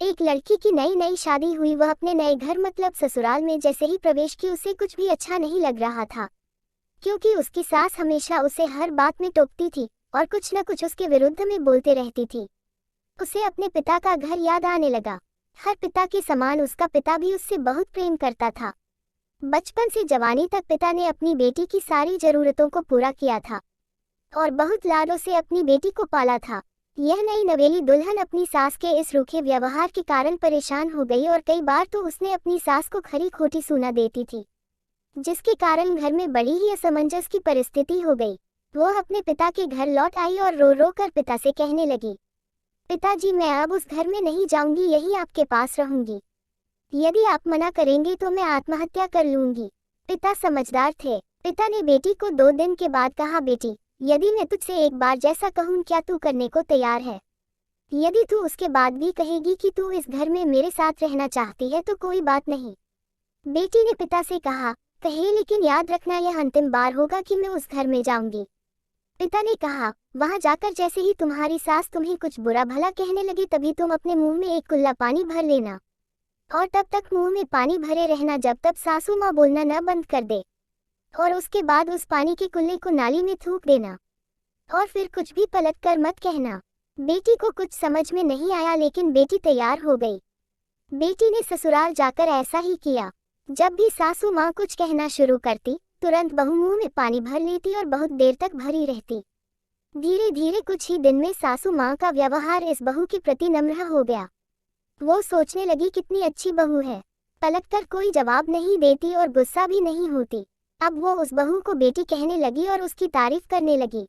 एक लड़की की नई नई शादी हुई। वह अपने नए घर मतलब ससुराल में जैसे ही प्रवेश की उसे कुछ भी अच्छा नहीं लग रहा था, क्योंकि उसकी सास हमेशा उसे हर बात में टोकती थी और कुछ न कुछ उसके विरुद्ध में बोलते रहती थी। उसे अपने पिता का घर याद आने लगा। हर पिता के समान उसका पिता भी उससे बहुत प्रेम करता था। बचपन से जवानी तक पिता ने अपनी बेटी की सारी जरूरतों को पूरा किया था और बहुत लाडों से अपनी बेटी को पाला था। यह नई नवेली दुल्हन अपनी सास के इस रूखे व्यवहार के कारण परेशान हो गई और कई बार तो उसने अपनी सास को खरी खोटी सुना देती थी, जिसके कारण घर में बड़ी ही असमंजस की परिस्थिति हो गई। वो अपने पिता के घर लौट आई और रो रो कर पिता से कहने लगी, पिताजी मैं अब उस घर में नहीं जाऊंगी, यही आपके पास रहूंगी। यदि आप मना करेंगे तो मैं आत्महत्या कर लूंगी। पिता समझदार थे। पिता ने बेटी को 2 दिन के बाद कहा, बेटी यदि मैं तुझसे एक बार जैसा कहूँ क्या तू करने को तैयार है? यदि तू उसके बाद भी कहेगी कि तू इस घर में मेरे साथ रहना चाहती है तो कोई बात नहीं। बेटी ने पिता से कहा, कहे लेकिन याद रखना यह अंतिम बार होगा कि मैं उस घर में जाऊंगी। पिता ने कहा, वहां जाकर जैसे ही तुम्हारी सास तुम्हें कुछ बुरा भला कहने लगे तभी तुम अपने मुंह में एक कुल्ला पानी भर लेना और तब तक मुंह में पानी भरे रहना जब तक सासू माँ बोलना न बंद कर दे, और उसके बाद उस पानी के कुल्ले को नाली में थूक देना और फिर कुछ भी पलट कर मत कहना। बेटी को कुछ समझ में नहीं आया लेकिन बेटी तैयार हो गई। बेटी ने ससुराल जाकर ऐसा ही किया। जब भी सासू माँ कुछ कहना शुरू करती तुरंत बहू मुंह में पानी भर लेती और बहुत देर तक भरी रहती। धीरे धीरे कुछ ही दिन में सासू माँ का व्यवहार इस बहू के प्रति नम्र हो गया। वो सोचने लगी कितनी अच्छी बहू है, पलटकर कोई जवाब नहीं देती और गुस्सा भी नहीं होती। अब वो उस बहू को बेटी कहने लगी और उसकी तारीफ करने लगी।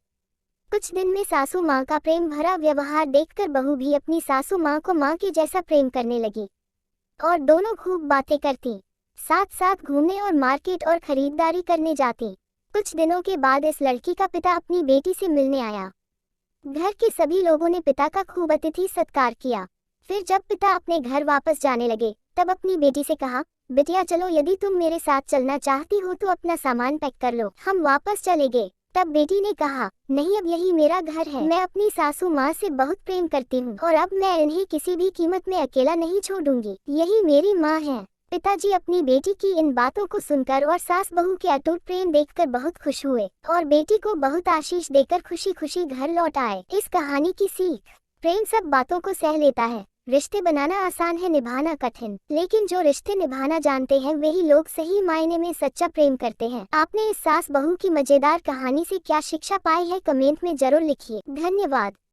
कुछ दिन में सासू माँ का प्रेम भरा व्यवहार देखकर बहू भी अपनी सासू माँ को माँ के जैसा प्रेम करने लगी और दोनों खूब बातें करती, साथ साथ घूमने और मार्केट और खरीदारी करने जाती। कुछ दिनों के बाद इस लड़की का पिता अपनी बेटी से मिलने आया। घर के सभी लोगों ने पिता का खूब अतिथि सत्कार किया। फिर जब पिता अपने घर वापस जाने लगे तब अपनी बेटी से कहा, बिटिया चलो, यदि तुम मेरे साथ चलना चाहती हो तो अपना सामान पैक कर लो, हम वापस चलेंगे। तब बेटी ने कहा, नहीं अब यही मेरा घर है, मैं अपनी सासू माँ से बहुत प्रेम करती हूँ और अब मैं इन्हें किसी भी कीमत में अकेला नहीं छोड़ूंगी, यही मेरी माँ है। पिताजी अपनी बेटी की इन बातों को सुनकर और सास बहू के अटूट प्रेम देखकर बहुत खुश हुए और बेटी को बहुत आशीष देकर खुशी खुशी घर लौट आए। इस कहानी की सीख, प्रेम सब बातों को सह लेता है। रिश्ते बनाना आसान है, निभाना कठिन, लेकिन जो रिश्ते निभाना जानते हैं वही लोग सही मायने में सच्चा प्रेम करते हैं। आपने इस सास बहू की मजेदार कहानी से क्या शिक्षा पाई है, कमेंट में जरूर लिखिए। धन्यवाद।